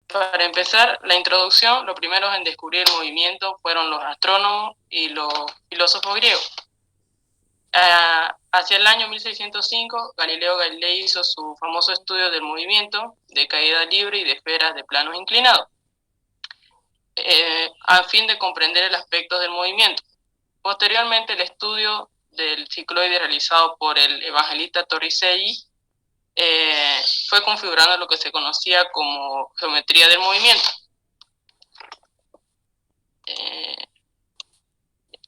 Para empezar, la introducción, los primeros en descubrir el movimiento fueron los astrónomos y los filósofos griegos. Hacia el año 1605, Galileo Galilei hizo su famoso estudio del movimiento, de caída libre y de esferas de planos inclinados, a fin de comprender el aspecto del movimiento. Posteriormente, el estudio del cicloide realizado por el evangelista Torricelli fue configurando lo que se conocía como geometría del movimiento.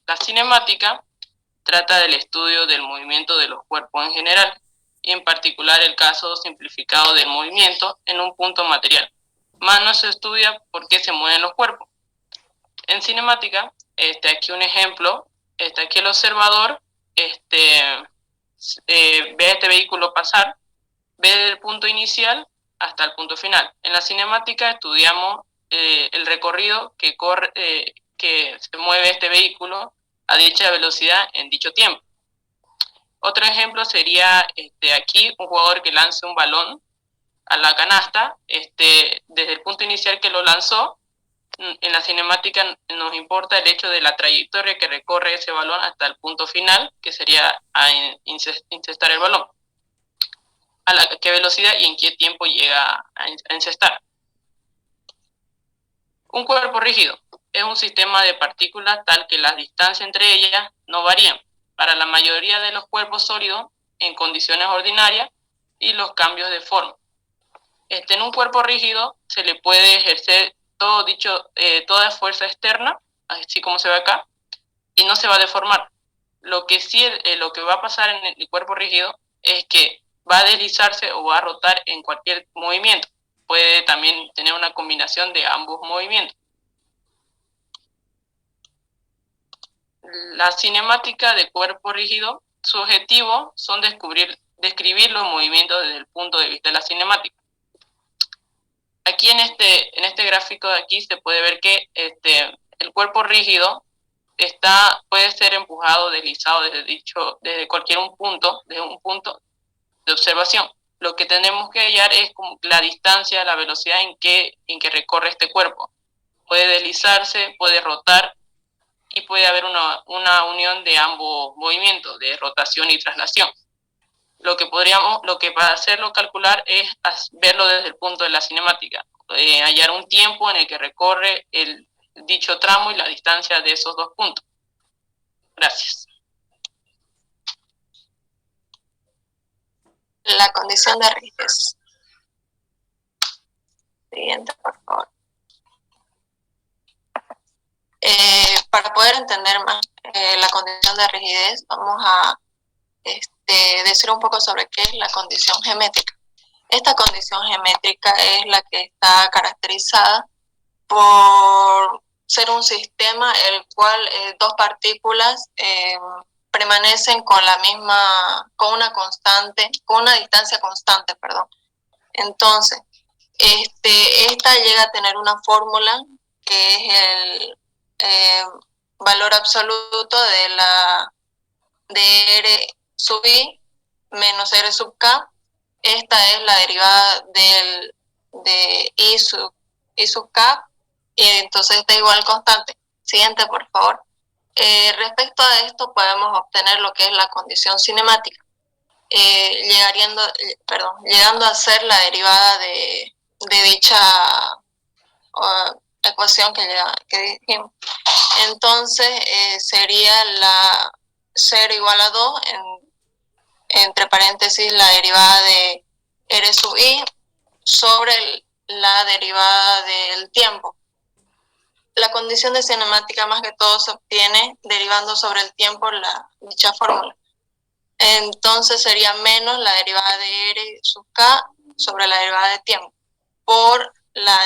La cinemática trata del estudio del movimiento de los cuerpos en general, y en particular el caso simplificado del movimiento en un punto material. Más no se estudia por qué se mueven los cuerpos. En cinemática, aquí un ejemplo, aquí el observador ve este vehículo pasar, ve desde el punto inicial hasta el punto final. En la cinemática estudiamos el recorrido que se mueve este vehículo a dicha velocidad en dicho tiempo. Otro ejemplo sería aquí un jugador que lance un balón a la canasta, desde el punto inicial que lo lanzó. En la cinemática nos importa el hecho de la trayectoria que recorre ese balón hasta el punto final, que sería a incestar el balón. A qué velocidad y en qué tiempo llega a incestar. Un cuerpo rígido es un sistema de partículas tal que las distancias entre ellas no varían para la mayoría de los cuerpos sólidos en condiciones ordinarias y los cambios de forma. En un cuerpo rígido se le puede ejercer toda fuerza externa, así como se ve acá, y no se va a deformar. Lo que va a pasar en el cuerpo rígido es que va a deslizarse o va a rotar en cualquier movimiento. Puede también tener una combinación de ambos movimientos. La cinemática de cuerpo rígido, su objetivo son describir los movimientos desde el punto de vista de la cinemática. Aquí en este gráfico de aquí se puede ver que el cuerpo rígido puede ser empujado, deslizado desde cualquier punto de observación. Lo que tenemos que hallar es como la distancia, la velocidad en que recorre este cuerpo. Puede deslizarse, puede rotar, y puede haber una unión de ambos movimientos, de rotación y traslación. Lo que para hacerlo calcular es verlo desde el punto de la cinemática, hallar un tiempo en el que recorre dicho tramo y la distancia de esos dos puntos. Gracias. La condición de rigidez. Siguiente, por favor. Para poder entender más la condición de rigidez, vamos a decir un poco sobre qué es la condición geométrica. Esta condición geométrica es la que está caracterizada por ser un sistema en el cual dos partículas permanecen con una distancia constante, perdón. Entonces, esta llega a tener una fórmula que es el valor absoluto de R sub I menos R sub K. Esta es la derivada de I sub K, y entonces está igual constante. Siguiente, por favor. Respecto a esto podemos obtener lo que es la condición cinemática, llegando a ser la derivada de dicha ecuación que dijimos. Entonces sería la 0 igual a 2 entre paréntesis la derivada de R sub I sobre la derivada del tiempo. La condición de cinemática más que todo se obtiene derivando sobre el tiempo dicha fórmula. Entonces sería menos la derivada de R sub K sobre la derivada de tiempo por la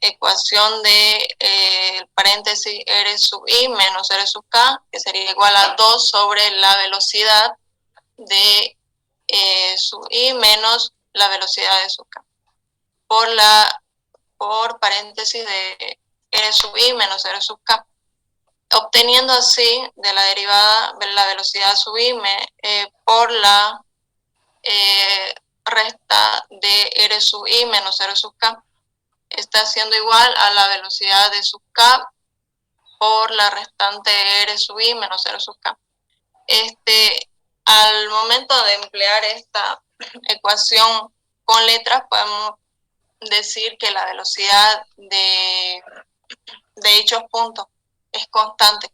ecuación de paréntesis R sub I menos R sub K, que sería igual a 2 sobre la velocidad de sub I menos la velocidad de sub K por paréntesis de R sub I menos R sub K, obteniendo así de la derivada de la velocidad sub I por la resta de R sub I menos R sub K. está siendo igual a la velocidad de sub k por la restante r sub i menos r sub k. Al momento de emplear esta ecuación con letras, podemos decir que la velocidad de dichos puntos es constante,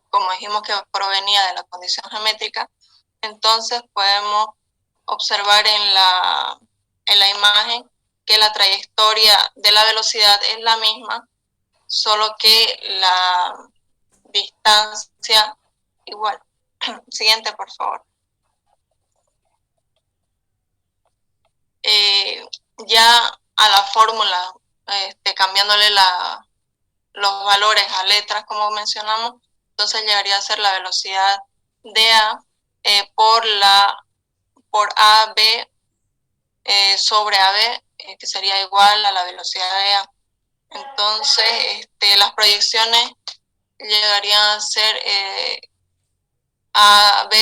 como dijimos que provenía de la condición geométrica. Entonces podemos observar en la imagen que la trayectoria de la velocidad es la misma, solo que la distancia igual. Siguiente, por favor. Ya a la fórmula, cambiándole los valores a letras, como mencionamos, entonces llegaría a ser la velocidad de A por AB sobre AB, que sería igual a la velocidad de A. Entonces, las proyecciones llegarían a ser AB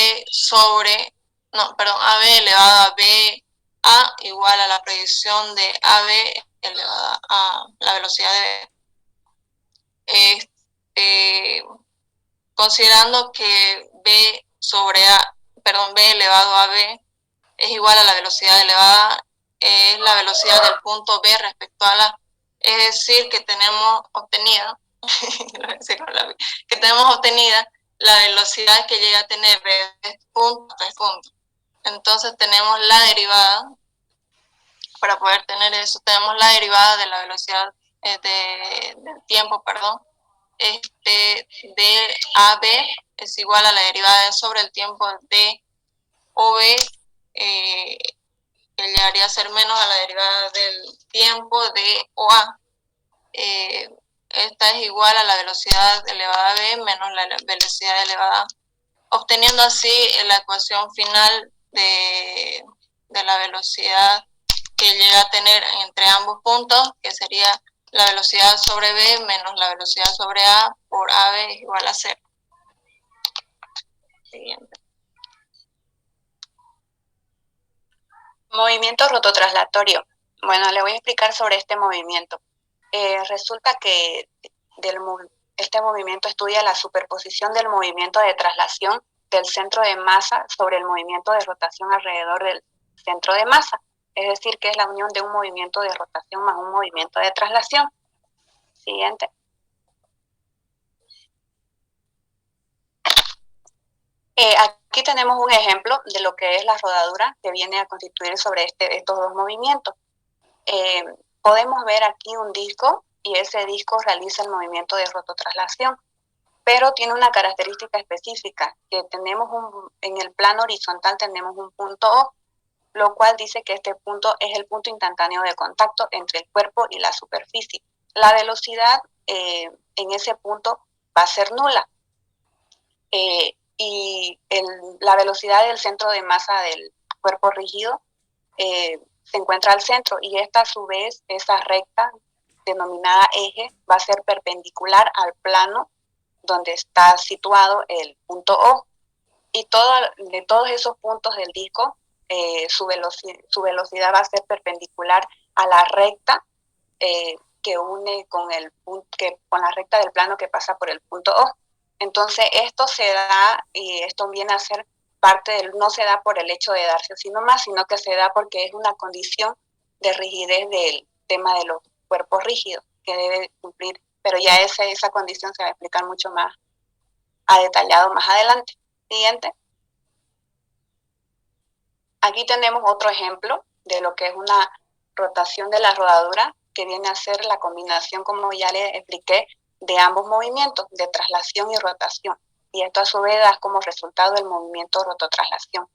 elevado a B A igual a la proyección de AB elevada a la velocidad de B. Considerando que B elevado a B es igual a la velocidad elevada, es la velocidad del punto B respecto a la, es decir, que tenemos obtenida, la velocidad que llega a tener de este punto a este punto. Entonces tenemos la derivada, para poder tener eso, tenemos la derivada de la velocidad del tiempo, de AB es igual a la derivada sobre el tiempo de OB, que llegaría a ser menos a la derivada del tiempo de OA. Esta es igual a la velocidad elevada a B menos la velocidad elevada a, obteniendo así la ecuación final de la velocidad que llega a tener entre ambos puntos, que sería la velocidad sobre B menos la velocidad sobre A por AB es igual a 0. Siguiente. Movimiento rototraslatorio. Bueno, le voy a explicar sobre este movimiento. Resulta que este movimiento estudia la superposición del movimiento de traslación del centro de masa sobre el movimiento de rotación alrededor del centro de masa. Es decir, que es la unión de un movimiento de rotación más un movimiento de traslación. Siguiente. Aquí tenemos un ejemplo de lo que es la rodadura que viene a constituir sobre estos dos movimientos. Podemos ver aquí un disco y ese disco realiza el movimiento de rototraslación, pero tiene una característica específica, que en el plano horizontal tenemos un punto O, lo cual dice que este punto es el punto instantáneo de contacto entre el cuerpo y la superficie. La velocidad en ese punto va a ser nula. Y la velocidad del centro de masa del cuerpo rígido se encuentra al centro, y esta a su vez, esa recta denominada eje, va a ser perpendicular al plano donde está situado el punto O. Y de todos esos puntos del disco, su velocidad va a ser perpendicular a la recta que une con la recta del plano que pasa por el punto O. Entonces esto se da, y esto viene a ser no se da por el hecho de darse así nomás, sino que se da porque es una condición de rigidez del tema de los cuerpos rígidos que debe cumplir, pero ya esa condición se va a explicar mucho más a detallado más adelante. Siguiente. Aquí tenemos otro ejemplo de lo que es una rotación de la rodadura, que viene a ser la combinación, como ya le expliqué, de ambos movimientos, de traslación y rotación. Y esto a su vez da como resultado el movimiento rototraslación.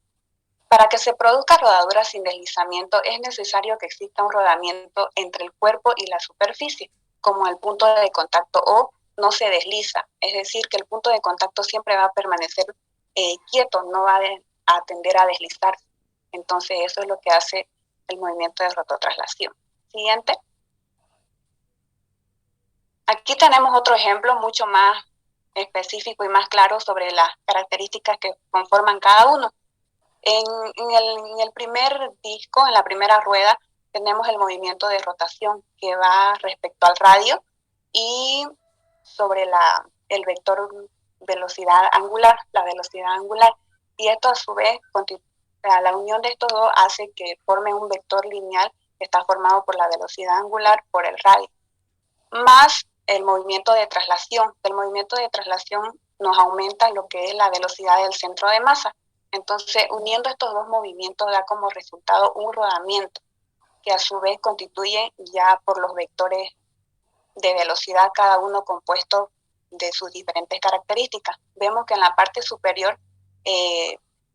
Para que se produzca rodadura sin deslizamiento es necesario que exista un rodamiento entre el cuerpo y la superficie, como el punto de contacto O no se desliza, es decir, que el punto de contacto siempre va a permanecer quieto, no va a tender a deslizarse. Entonces eso es lo que hace el movimiento de rototraslación. Siguiente. Aquí tenemos otro ejemplo mucho más específico y más claro sobre las características que conforman cada uno. En el primer disco, en la primera rueda, tenemos el movimiento de rotación que va respecto al radio y sobre el vector velocidad angular, la velocidad angular. Y esto a su vez, la unión de estos dos hace que forme un vector lineal que está formado por la velocidad angular por el radio, más el movimiento de traslación. El movimiento de traslación nos aumenta lo que es la velocidad del centro de masa. Entonces, uniendo estos dos movimientos da como resultado un rodamiento, que a su vez constituye ya por los vectores de velocidad, cada uno compuesto de sus diferentes características. Vemos que en la parte superior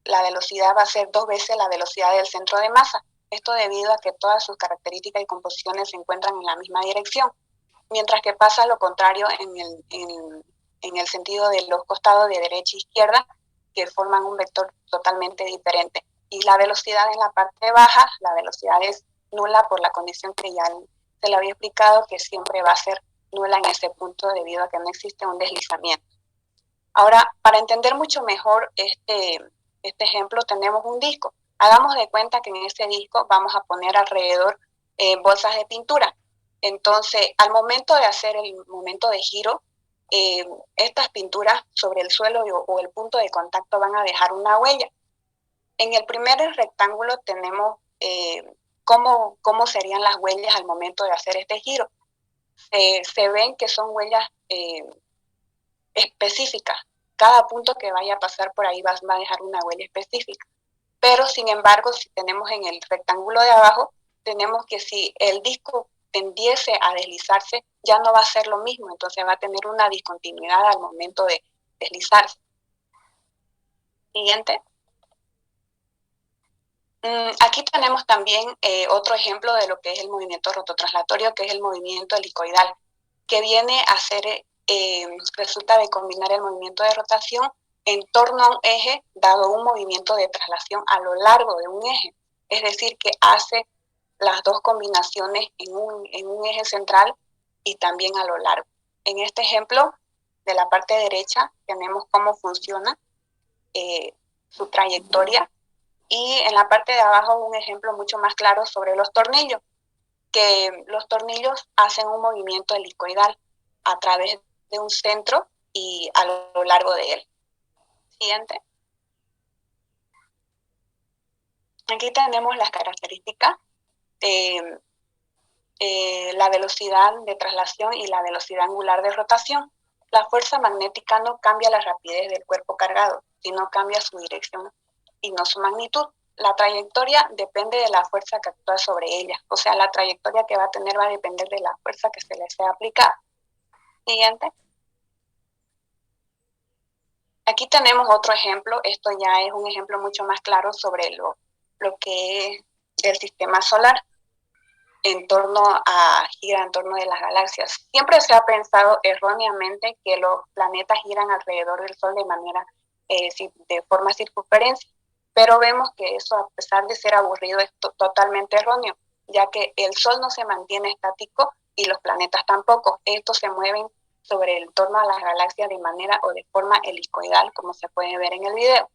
la velocidad va a ser 2 veces la velocidad del centro de masa. Esto debido a que todas sus características y composiciones se encuentran en la misma dirección. Mientras que pasa lo contrario en el sentido de los costados de derecha e izquierda, que forman un vector totalmente diferente. Y la velocidad en la parte baja, la velocidad es nula por la condición que ya se le había explicado, que siempre va a ser nula en ese punto debido a que no existe un deslizamiento. Ahora, para entender mucho mejor este ejemplo, tenemos un disco. Hagamos de cuenta que en este disco vamos a poner alrededor bolsas de pintura. Entonces, al momento de hacer el momento de giro, estas pinturas sobre el suelo o el punto de contacto van a dejar una huella. En el primer rectángulo tenemos cómo serían las huellas al momento de hacer este giro. Se ven que son huellas específicas. Cada punto que vaya a pasar por ahí va a dejar una huella específica. Pero, sin embargo, si tenemos en el rectángulo de abajo, tenemos que si el disco tendiese a deslizarse, ya no va a ser lo mismo, entonces va a tener una discontinuidad al momento de deslizarse. Siguiente. Aquí tenemos también otro ejemplo de lo que es el movimiento rototranslatorio, que es el movimiento helicoidal, que viene a ser, resulta de combinar el movimiento de rotación en torno a un eje, dado un movimiento de traslación a lo largo de un eje. Es decir, que hace las dos combinaciones en un eje central y también a lo largo. En este ejemplo, de la parte derecha, tenemos cómo funciona su trayectoria, y en la parte de abajo un ejemplo mucho más claro sobre los tornillos, que los tornillos hacen un movimiento helicoidal a través de un centro y a lo largo de él. Siguiente. Aquí tenemos las características, la velocidad de traslación y la velocidad angular de rotación. La fuerza magnética no cambia la rapidez del cuerpo cargado, sino cambia su dirección y no su magnitud. La trayectoria depende de la fuerza que actúa sobre ella. O sea, la trayectoria que va a tener va a depender de la fuerza que se le sea aplicada. Siguiente. Aquí tenemos otro ejemplo. Esto ya es un ejemplo mucho más claro sobre lo que es el sistema solar gira en torno de las galaxias. Siempre se ha pensado erróneamente que los planetas giran alrededor del Sol de forma circunferencia, pero vemos que eso, a pesar de ser aburrido, es totalmente erróneo, ya que el Sol no se mantiene estático y los planetas tampoco. Estos se mueven sobre el torno a las galaxias de manera o de forma helicoidal, como se puede ver en el video.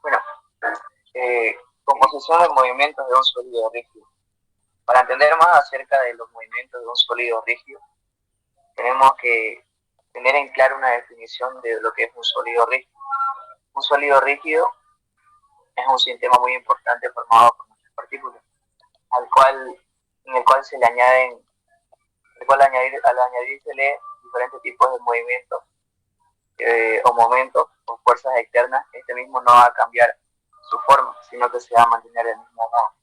Bueno, composición de movimientos de un sólido rígido. Para entender más acerca de los movimientos de un sólido rígido, tenemos que tener en claro una definición de lo que es un sólido rígido. Un sólido rígido es un sistema muy importante formado por muchas partículas, en el cual se le añaden, al añadírsele diferentes tipos de movimientos o momentos o fuerzas externas, este mismo no va a cambiar su forma, sino que se va a mantener del mismo modo.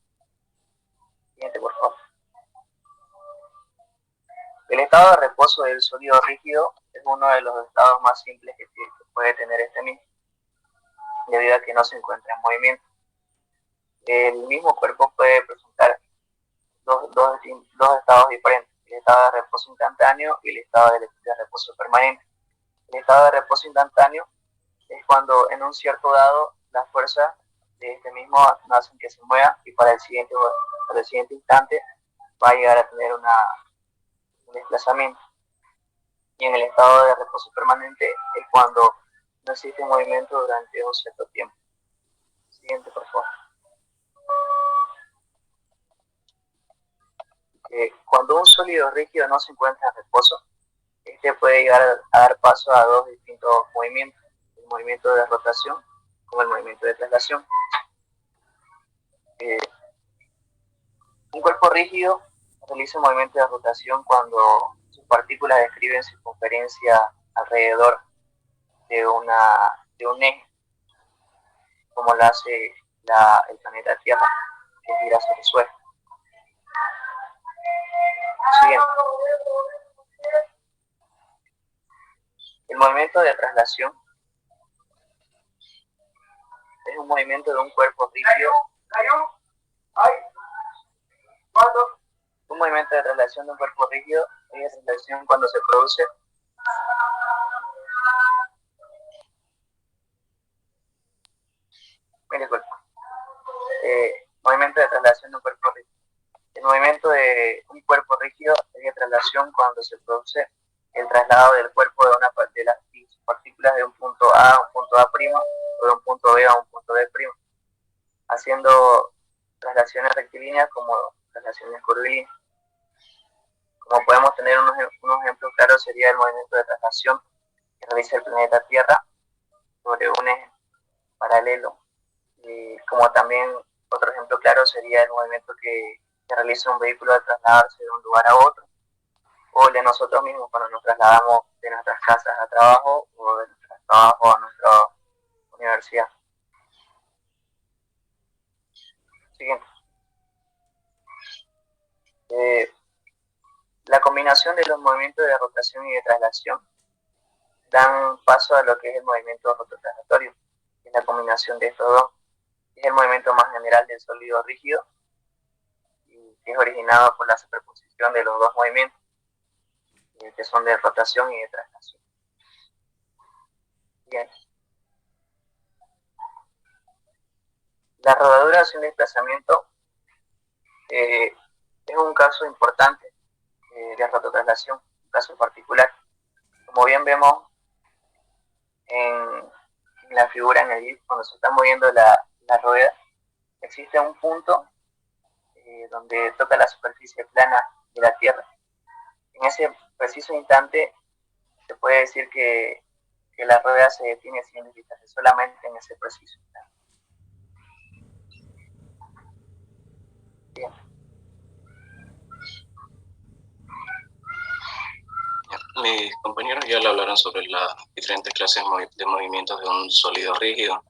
Siguiente, por favor. El estado de reposo del sólido rígido es uno de los estados más simples que puede tener este mismo, debido a que no se encuentra en movimiento. El mismo cuerpo puede presentar dos estados diferentes, el estado de reposo instantáneo y el estado de reposo permanente. El estado de reposo instantáneo es cuando en un cierto dado la fuerza de este mismo hacen que se mueva y para el siguiente instante va a llegar a tener un desplazamiento. Y en el estado de reposo permanente es cuando no existe movimiento durante un cierto tiempo. Siguiente, por favor. Cuando un sólido rígido no se encuentra en reposo, este puede llegar a dar paso a dos distintos movimientos, el movimiento de rotación como el movimiento de traslación. Un cuerpo rígido realiza un movimiento de rotación cuando sus partículas describen circunferencia alrededor de un eje, como lo hace el planeta Tierra, que gira sobre el suelo. Siguiente. El movimiento de traslación es un movimiento de un cuerpo rígido. Un movimiento de traslación de un cuerpo rígido es la traslación cuando se produce movimiento de traslación de un cuerpo rígido. El movimiento de un cuerpo rígido es de traslación cuando se produce el traslado del cuerpo de las partículas de un punto A a un punto A' o de un punto B a un punto B', haciendo traslaciones rectilíneas como traslaciones curvilíneas. Como podemos tener unos ejemplos claros sería el movimiento de traslación que realiza el planeta Tierra sobre un eje paralelo. Y como también otro ejemplo claro sería el movimiento que realiza un vehículo al trasladarse de un lugar a otro, o de nosotros mismos cuando nos trasladamos de nuestras casas a trabajo o de nuestro trabajo a nuestra universidad. Siguiente. La combinación de los movimientos de rotación y de traslación dan paso a lo que es el movimiento rototranslatorio. Es la combinación de estos dos. Es el movimiento más general del sólido rígido y que es originado por la superposición de los dos movimientos, que son de rotación y de traslación. Bien. La rodadura sin desplazamiento es un caso importante de rototraslación, un caso particular. Como bien vemos en la figura, en el GIF, cuando se está moviendo la rueda, existe un punto donde toca la superficie plana de la Tierra. En ese preciso instante se puede decir que la rueda se detiene sin desplazarse solamente en ese preciso instante. Bien. Mis compañeros ya le hablaron sobre las diferentes clases de movimientos de un sólido rígido.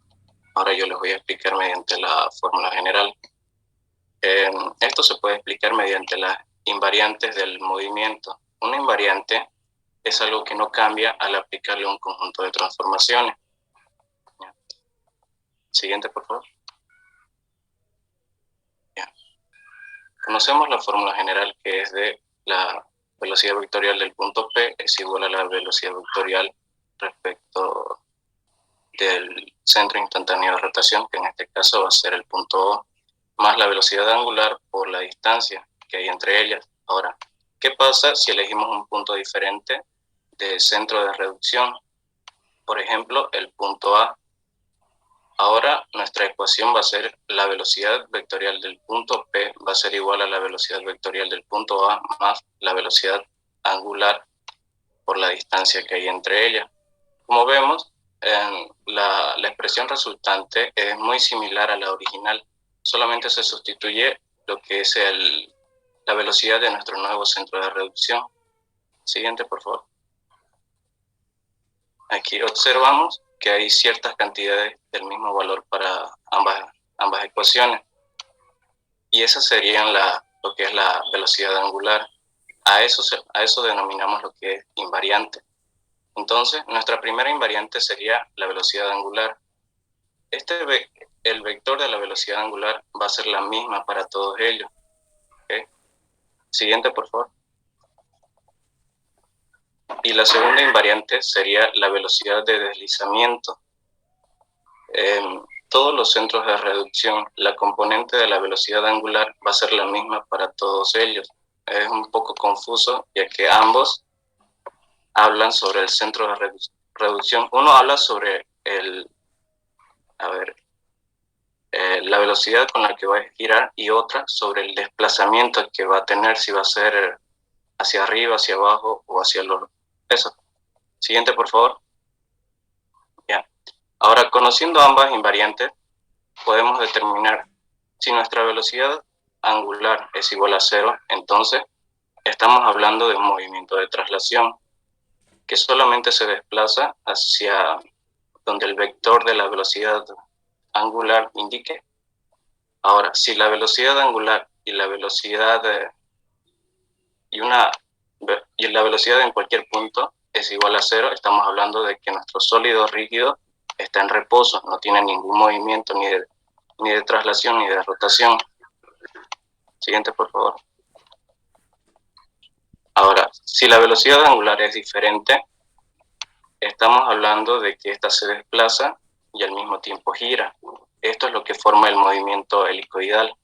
Ahora yo les voy a explicar mediante la fórmula general. Esto se puede explicar mediante las invariantes del movimiento. Una invariante es algo que no cambia al aplicarle un conjunto de transformaciones. Siguiente, por favor. Ya. Conocemos la fórmula general, que es de la velocidad vectorial del punto P es igual a la velocidad vectorial respecto del centro instantáneo de rotación, que en este caso va a ser el punto O, más la velocidad angular por la distancia que hay entre ellas. Ahora, ¿qué pasa si elegimos un punto diferente de centro de reducción? Por ejemplo, el punto A. Ahora nuestra ecuación va a ser la velocidad vectorial del punto P va a ser igual a la velocidad vectorial del punto A más la velocidad angular por la distancia que hay entre ellas. Como vemos, la expresión resultante es muy similar a la original, solamente se sustituye lo que es la velocidad de nuestro nuevo centro de reducción. Siguiente, por favor. Aquí observamos que hay ciertas cantidades del mismo valor para ambas ecuaciones. Y esas serían lo que es la velocidad angular. A eso denominamos lo que es invariante. Entonces, nuestra primera invariante sería la velocidad angular. El vector de la velocidad angular va a ser la misma para todos ellos. ¿Okay? Siguiente, por favor. Y la segunda invariante sería la velocidad de deslizamiento. En todos los centros de reducción, la componente de la velocidad angular va a ser la misma para todos ellos. Es un poco confuso, ya que ambos hablan sobre el centro de reducción. Uno habla sobre la velocidad con la que va a girar, y otra sobre el desplazamiento que va a tener, si va a ser hacia arriba, hacia abajo o hacia los... Eso. Siguiente, por favor. Bien. Ahora, conociendo ambas invariantes, podemos determinar si nuestra velocidad angular es igual a 0, entonces estamos hablando de un movimiento de traslación que solamente se desplaza hacia donde el vector de la velocidad angular indique. Ahora, si la velocidad angular y la velocidad la velocidad en cualquier punto es igual a 0, estamos hablando de que nuestro sólido rígido está en reposo, no tiene ningún movimiento ni de traslación ni de rotación. Siguiente, por favor. Ahora, si la velocidad angular es diferente, estamos hablando de que ésta se desplaza y al mismo tiempo gira. Esto es lo que forma el movimiento helicoidal.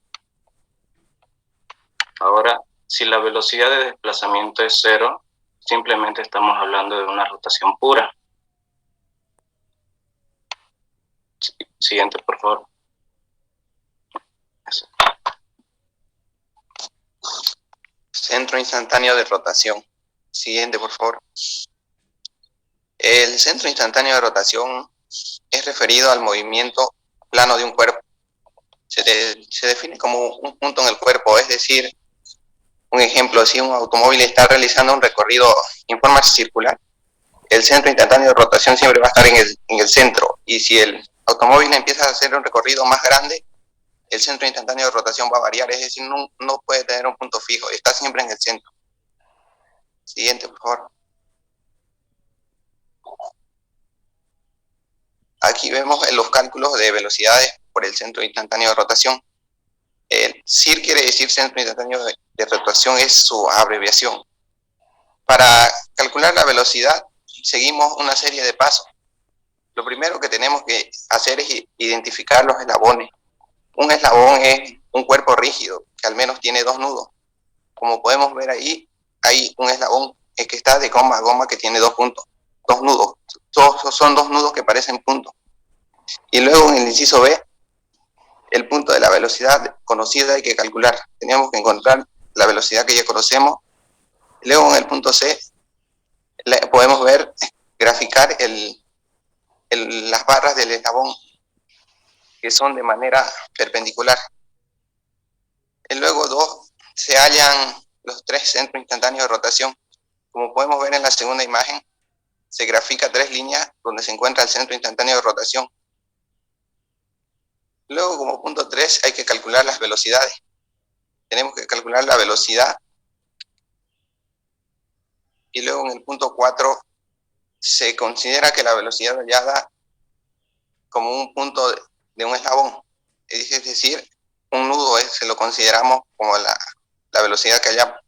Ahora, si la velocidad de desplazamiento es 0, simplemente estamos hablando de una rotación pura. Siguiente, por favor. Eso. Centro instantáneo de rotación. Siguiente, por favor. El centro instantáneo de rotación es referido al movimiento plano de un cuerpo. Se define como un punto en el cuerpo, es decir, un ejemplo, si un automóvil está realizando un recorrido en forma circular, el centro instantáneo de rotación siempre va a estar en el centro, y si el automóvil empieza a hacer un recorrido más grande, el centro instantáneo de rotación va a variar, es decir, no puede tener un punto fijo, está siempre en el centro. Siguiente, por favor. Aquí vemos los cálculos de velocidades por el centro instantáneo de rotación. El CIR quiere decir centro instantáneo de rotación, es su abreviación. Para calcular la velocidad, seguimos una serie de pasos. Lo primero que tenemos que hacer es identificar los eslabones. Un eslabón es un cuerpo rígido, que al menos tiene 2 nudos. Como podemos ver ahí, hay un eslabón que está de goma a goma, que tiene 2 puntos, 2 nudos. Todos son 2 nudos que parecen puntos. Y luego en el inciso B, el punto de la velocidad conocida hay que calcular. Tenemos que encontrar la velocidad que ya conocemos. Luego en el punto C, podemos ver, graficar las barras del eslabón, que son de manera perpendicular. Y luego 2, se hallan los 3 centros instantáneos de rotación. Como podemos ver en la segunda imagen, se grafica 3 líneas donde se encuentra el centro instantáneo de rotación. Luego, como punto 3, hay que calcular las velocidades. Tenemos que calcular la velocidad. Y luego en el punto 4, se considera que la velocidad hallada como un punto de un eslabón. Es decir, un nudo se lo consideramos como la velocidad que hallamos.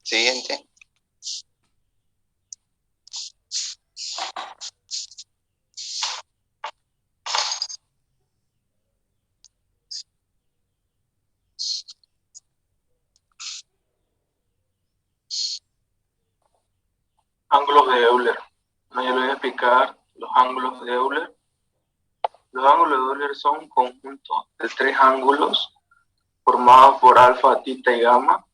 Siguiente. Ángulos de Euler. No, yo les voy a explicar los ángulos de Euler. Los ángulos de Euler son un conjunto de 3 ángulos formados por alfa, tita y gamma,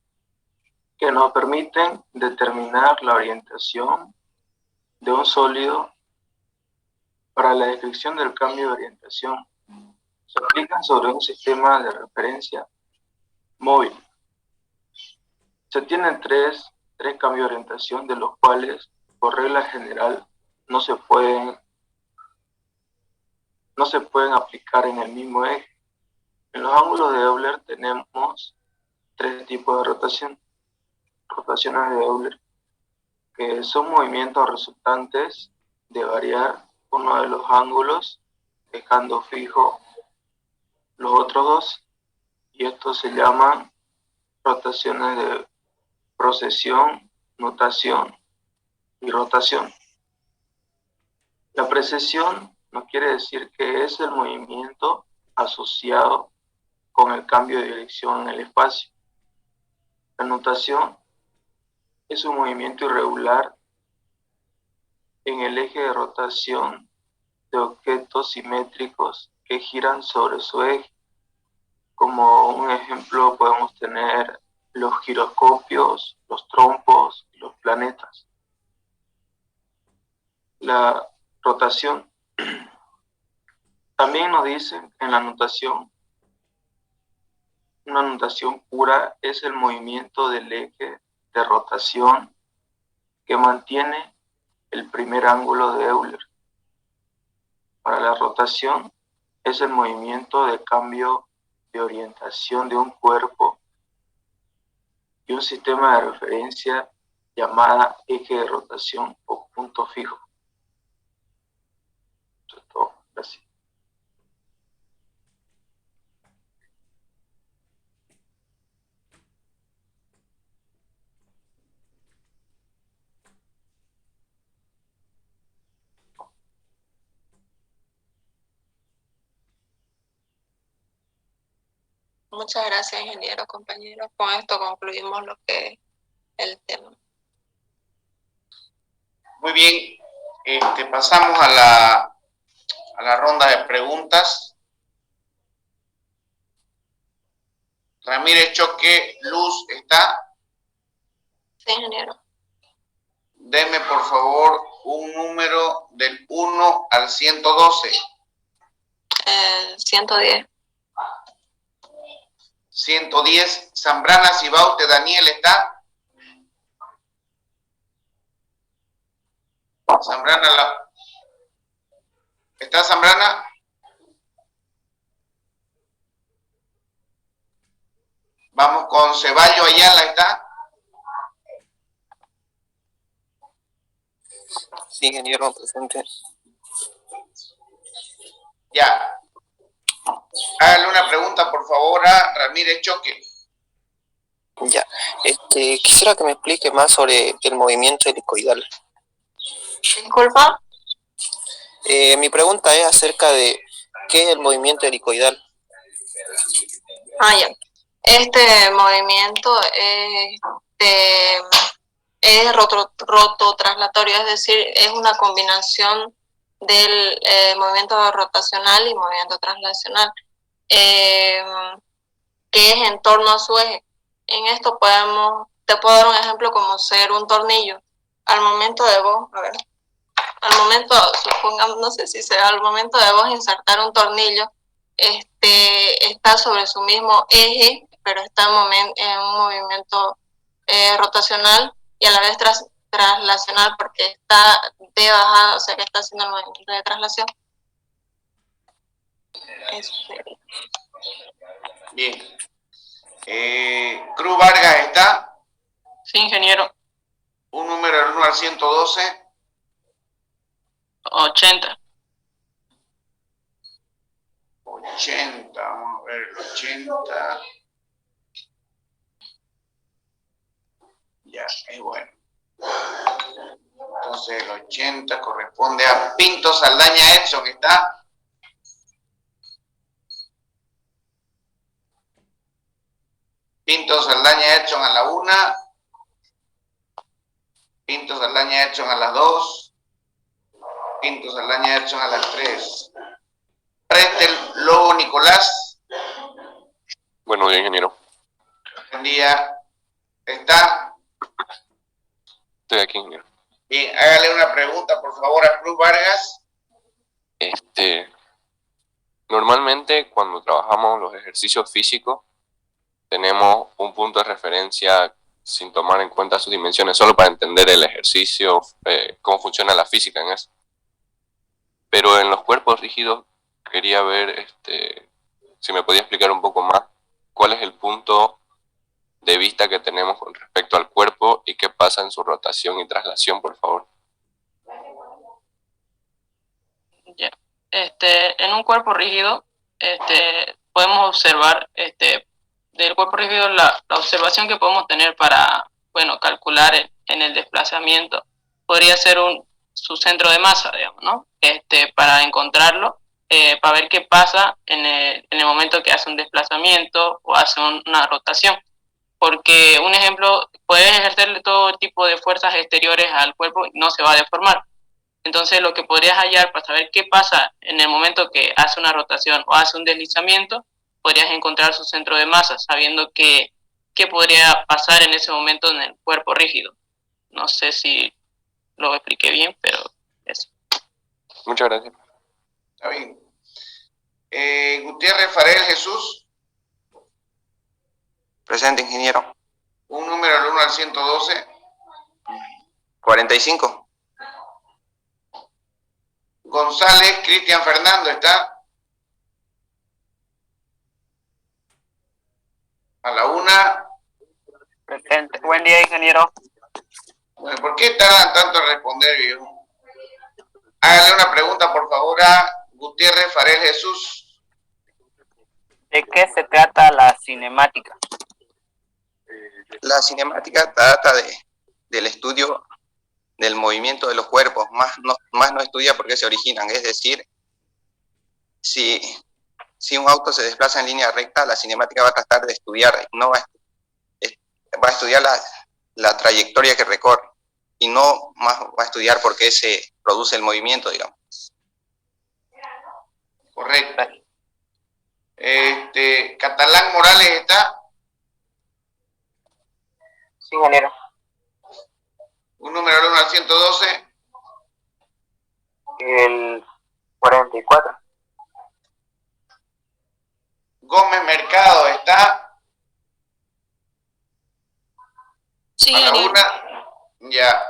que nos permiten determinar la orientación de un sólido. Para la descripción del cambio de orientación, se aplican sobre un sistema de referencia móvil. Se tienen tres cambios de orientación, de los cuales, por regla general, no se pueden aplicar en el mismo eje. En los ángulos de Euler tenemos 3 tipos de rotación. Rotaciones de Euler, que son movimientos resultantes de variar uno de los ángulos, dejando fijo los otros 2, y estos se llaman rotaciones de precesión, nutación y rotación. La precesión nos quiere decir que es el movimiento asociado con el cambio de dirección en el espacio. La nutación es un movimiento irregular en el eje de rotación de objetos simétricos que giran sobre su eje. Como un ejemplo podemos tener los giroscopios, los trompos y los planetas. La rotación también nos dicen en la nutación, una nutación pura es el movimiento del eje de rotación que mantiene el primer ángulo de Euler. Para la rotación es el movimiento de cambio de orientación de un cuerpo y un sistema de referencia llamada eje de rotación o punto fijo. Eso es todo. Gracias. Muchas gracias, ingeniero, compañeros. Con esto concluimos lo que es el tema. Muy bien, pasamos a la ronda de preguntas. Ramírez Choque, Luz, ¿está? Sí, ingeniero. Deme por favor un número del 1 al 112. 110. 110, Zambrana Cibaute, Daniel, ¿está? Zambrana, ¿está Zambrana? Vamos con Ceballo Ayala, ¿está? Sí, ingeniero, presente. Ya. Hágale una pregunta, por favor, a Ramírez Choque. Ya. Quisiera que me explique más sobre el movimiento helicoidal. Disculpa. Mi pregunta es acerca de qué es el movimiento helicoidal. Ya. Este movimiento es rototraslatorio, es decir, es una combinación del movimiento rotacional y movimiento translacional, que es en torno a su eje. En esto te puedo dar un ejemplo como ser un tornillo. Al momento de vos, supongamos, no sé si sea, al momento de vos insertar un tornillo, está sobre su mismo eje, pero está en un movimiento rotacional y a la vez traslacional porque está de bajada, o sea que está haciendo el movimiento de traslación. Eso sería. Bien. Cruz Vargas, ¿está? Sí, ingeniero. Un número del 1 al 112. 80. 80, vamos a ver el 80. Ya, es bueno. Entonces el 80 corresponde a Pinto Saldaña Edson, ¿está? Pinto Saldaña Edson a la 1. Pinto Saldaña Edson a las 2. Pinto Saldaña Edson a las 3. Prestel Lobo Nicolás. Bueno, ingeniero. Buen día. ¿Está? Estoy aquí, ingeniero. Bien, hágale una pregunta, por favor, a Cruz Vargas. Normalmente cuando trabajamos los ejercicios físicos tenemos un punto de referencia sin tomar en cuenta sus dimensiones, solo para entender el ejercicio, cómo funciona la física en eso. Pero en los cuerpos rígidos quería ver si me podía explicar un poco más cuál es el punto de vista que tenemos con respecto al cuerpo y qué pasa en su rotación y traslación, por favor. Ya. En un cuerpo rígido podemos observar del cuerpo rígido, la observación que podemos tener para, bueno, calcular en el desplazamiento podría ser su centro de masa, digamos, ¿no? Para encontrarlo, para ver qué pasa en el momento que hace un desplazamiento o hace una rotación. Porque, un ejemplo, puedes ejercerle todo tipo de fuerzas exteriores al cuerpo y no se va a deformar. Entonces, lo que podrías hallar para saber qué pasa en el momento que hace una rotación o hace un deslizamiento, podrías encontrar su centro de masa, sabiendo qué podría pasar en ese momento en el cuerpo rígido. No sé si lo expliqué bien, pero eso. Muchas gracias. Está bien. Gutiérrez Farel Jesús. Presente, ingeniero. Un número del 1 al 112. 45. González Cristian Fernando, ¿está? A la 1. Presente. Buen día, ingeniero. Bueno, ¿por qué tardan tanto en responder, viejo? Hágale una pregunta, por favor, a Gutiérrez Farel Jesús. ¿De qué se trata la cinemática? La cinemática trata del estudio del movimiento de los cuerpos, más no estudia por qué se originan, es decir, si un auto se desplaza en línea recta, la cinemática va a tratar de estudiar, no va a estudiar la trayectoria que recorre, y no más va a estudiar por qué se produce el movimiento, digamos. Correcto. Catalán Morales, ¿está? Sí, ingeniero. Un número del 1 al 112. El 44. Gómez Mercado, ¿está? Sí, A la ingeniero. 1. Ya.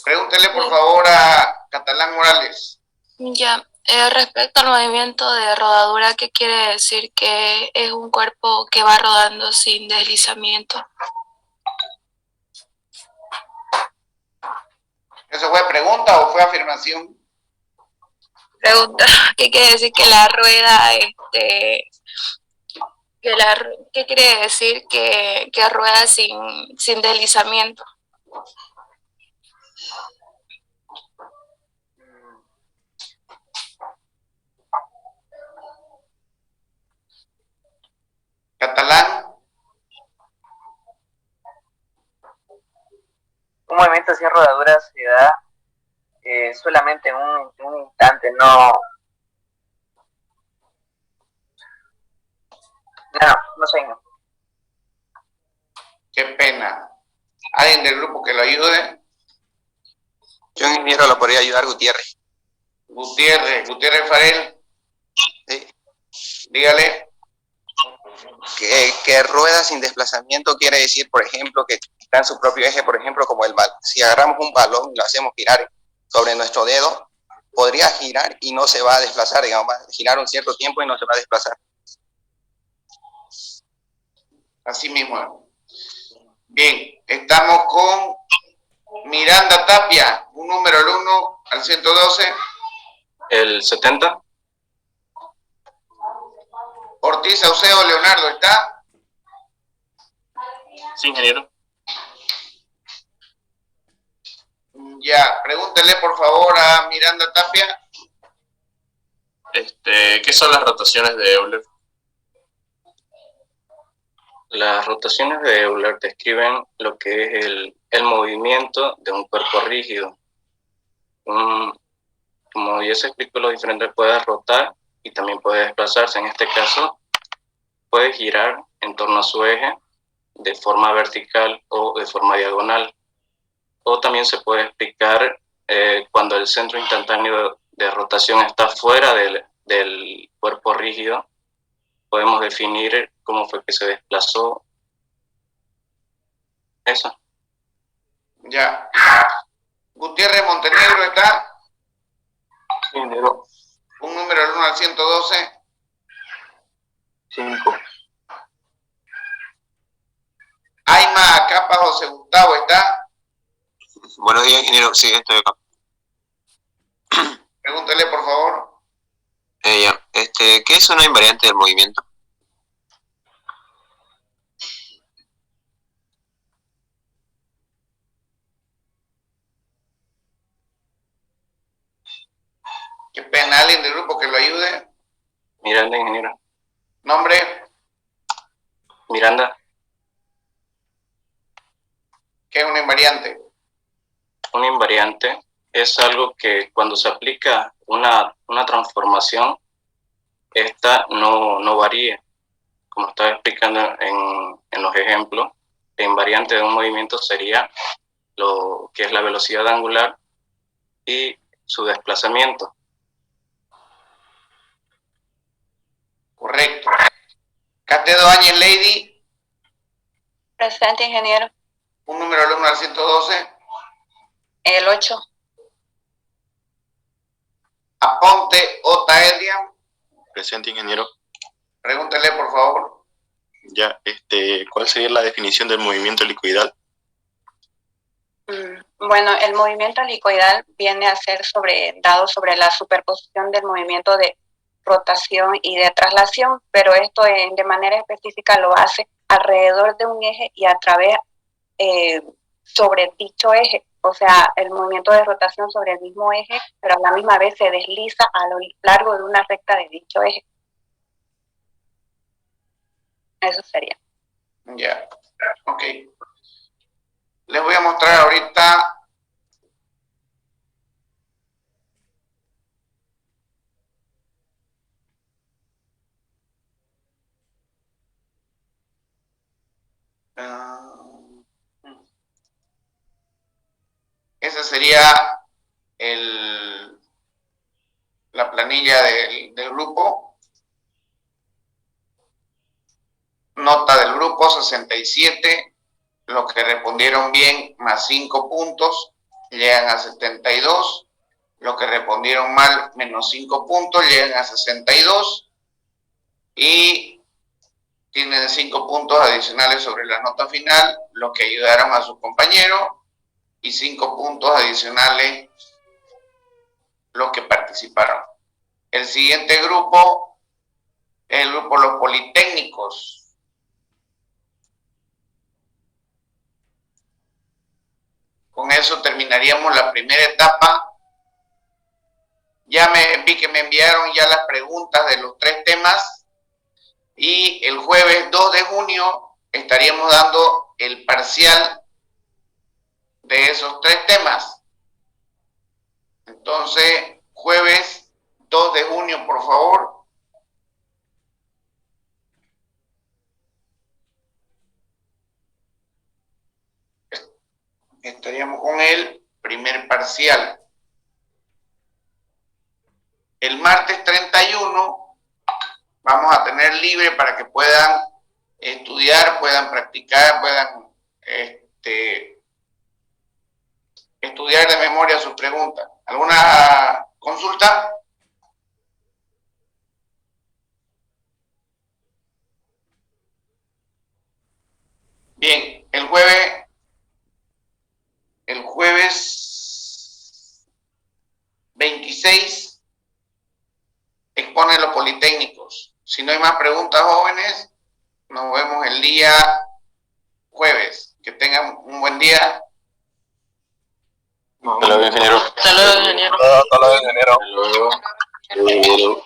Pregúntele, por favor, a Catalán Morales. Ya, respecto al movimiento de rodadura, ¿qué quiere decir? Que es un cuerpo que va rodando sin deslizamiento. ¿Eso fue pregunta o fue afirmación? Pregunta, ¿qué quiere decir que la rueda, qué quiere decir que rueda sin deslizamiento? Catalán. Un movimiento sin rodadura se da solamente en un instante, no sé. No. Qué pena. ¿Alguien del grupo que lo ayude? Yo, ingeniero, lo podría ayudar, Gutiérrez. Gutiérrez Farel. Sí. Dígale. Que rueda sin desplazamiento quiere decir, por ejemplo, que está en su propio eje, por ejemplo, como si agarramos un balón y lo hacemos girar sobre nuestro dedo, podría girar y no se va a desplazar, digamos, va a girar un cierto tiempo y no se va a desplazar. Así mismo. Bien, estamos con Miranda Tapia, un número del 1 al 112. El 70. Ortiz Auceo Leonardo, ¿está? Sí, ingeniero. Ya, pregúntele por favor a Miranda Tapia. ¿Qué son las rotaciones de Euler? Las rotaciones de Euler describen lo que es el movimiento de un cuerpo rígido. Como ya se explicó, lo diferente puede rotar y también puede desplazarse. En este caso, puede girar en torno a su eje de forma vertical o de forma diagonal. O también se puede explicar cuando el centro instantáneo de rotación está fuera del cuerpo rígido, podemos definir cómo fue que se desplazó. Eso. Ya. Gutiérrez Montenegro, ¿está? Sí, ingeniero. Un número del 1 al 112. 5. Aima Capa José Gustavo, ¿está? Buenos días, ingeniero. Sí, estoy acá. Pregúntele, por favor. ¿Qué es una invariante del movimiento? Qué pena, alguien del grupo que lo ayude. Miranda, ingeniero. Nombre. Miranda. ¿Qué es una invariante? Una invariante es algo que cuando se aplica una transformación, esta no varía. Como estaba explicando en los ejemplos, la invariante de un movimiento sería lo que es la velocidad angular y su desplazamiento. Correcto. Castedo Áñez Lady. Presente, ingeniero. Un número alumno al 112. El 8. Aponte Ota Edrian. Presente, ingeniero. Pregúntele, por favor. Ya, ¿cuál sería la definición del movimiento helicoidal? Bueno, el movimiento helicoidal viene a ser dado sobre la superposición del movimiento de rotación y de traslación, pero esto de manera específica lo hace alrededor de un eje y a través sobre dicho eje, o sea, el movimiento de rotación sobre el mismo eje, pero a la misma vez se desliza a lo largo de una recta de dicho eje. Eso sería. Ya, ok. Les voy a mostrar ahorita esa sería la planilla del grupo. Nota del grupo 67. Los que respondieron bien más 5 puntos llegan a 72. Los que respondieron mal menos 5 puntos llegan a 62. Y tienen 5 puntos adicionales sobre la nota final los que ayudaron a su compañero y 5 puntos adicionales los que participaron. El siguiente grupo es el grupo Los Politécnicos. Con eso terminaríamos la primera etapa. Ya vi que me enviaron ya las preguntas de los 3 temas y el jueves 2 de junio estaríamos dando el parcial de esos 3 temas. Entonces, jueves 2 de junio, por favor. Estaríamos con el primer parcial. El martes 31 vamos a tener libre para que puedan estudiar, puedan practicar, puedan estudiar de memoria sus preguntas. ¿Alguna consulta? Bien, el jueves 26 expone los Politécnicos. Si no hay más preguntas, jóvenes, nos vemos el día jueves. Que tengan un buen día. Hasta luego, ingeniero. Hasta luego, ingeniero. Hasta luego, ingeniero. Hasta luego.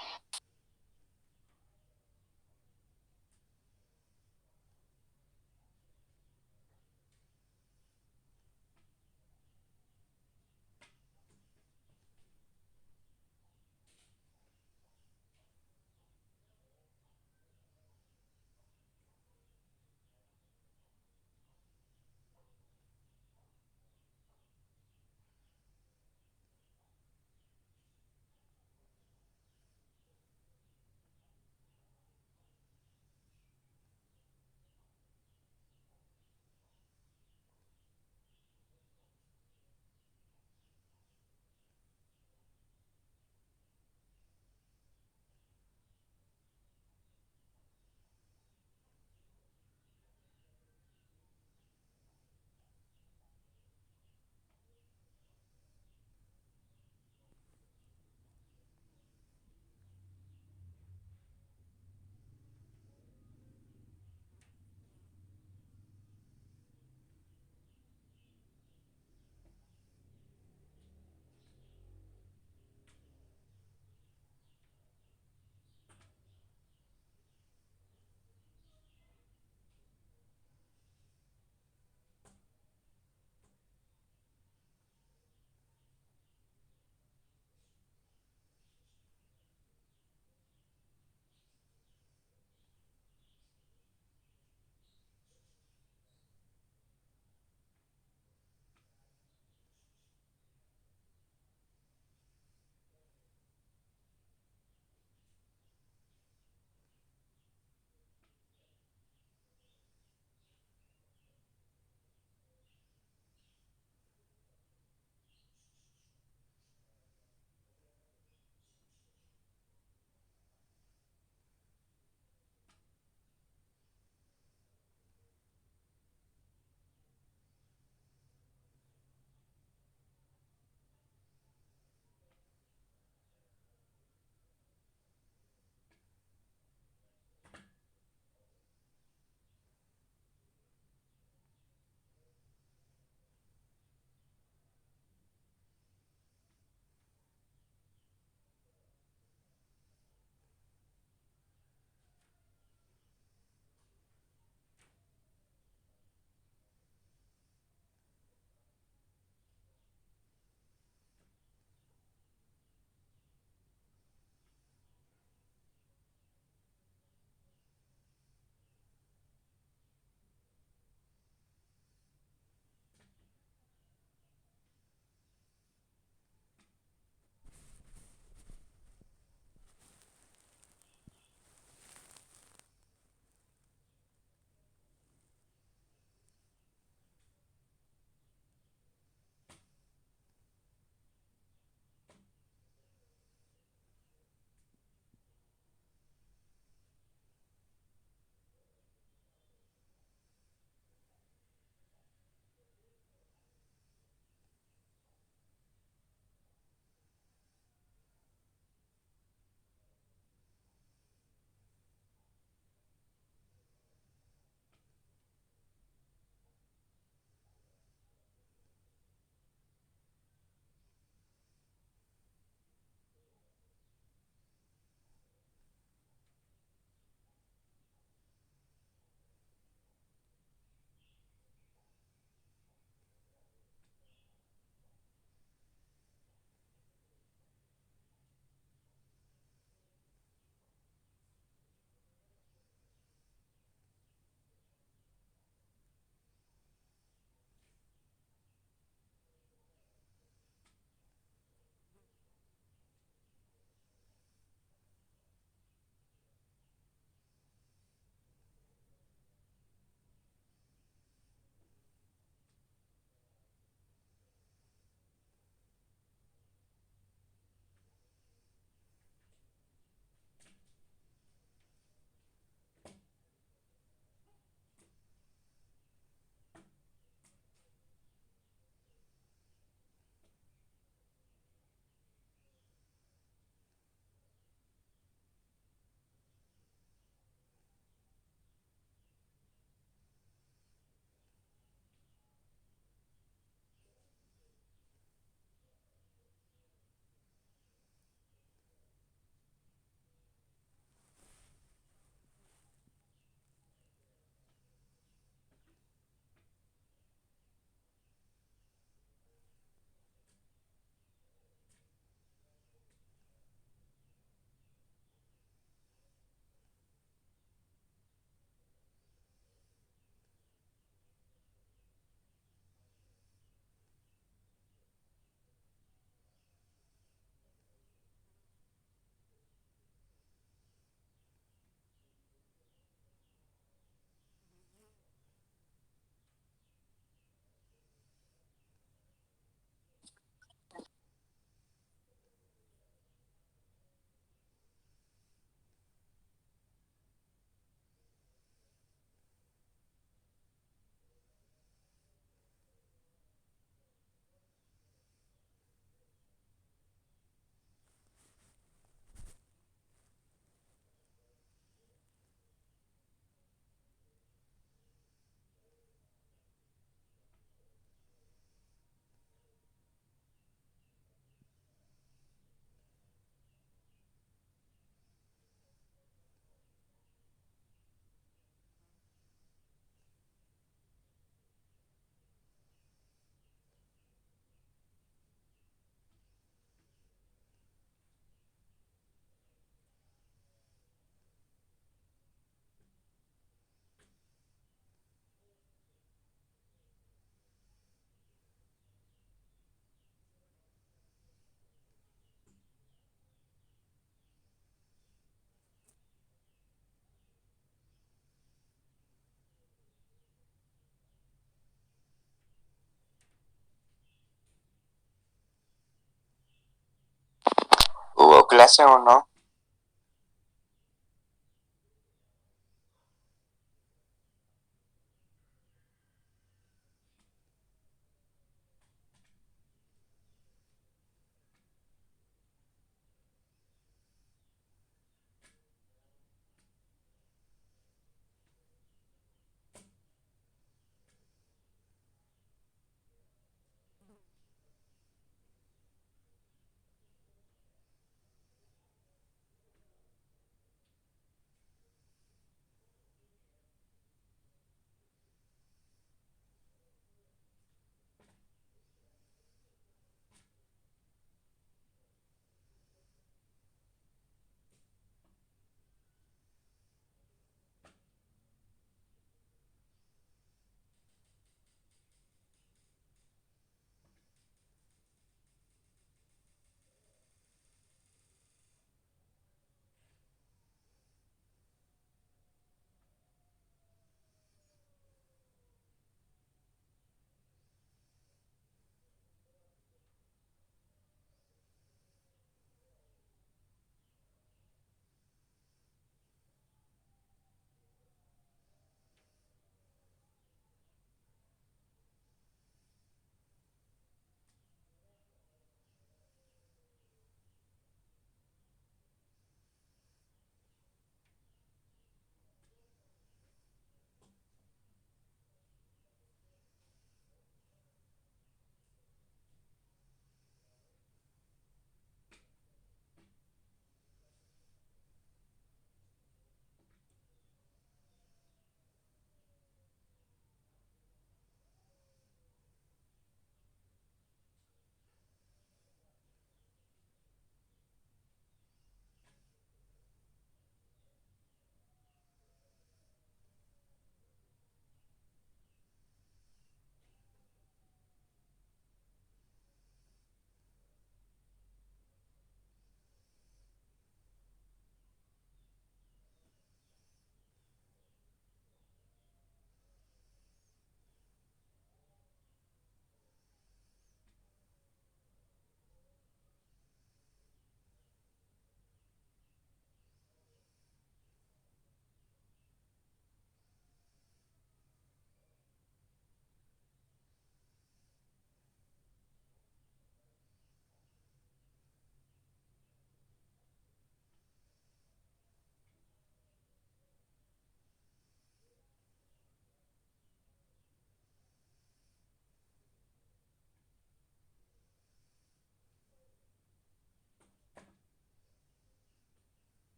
relación, ¿no?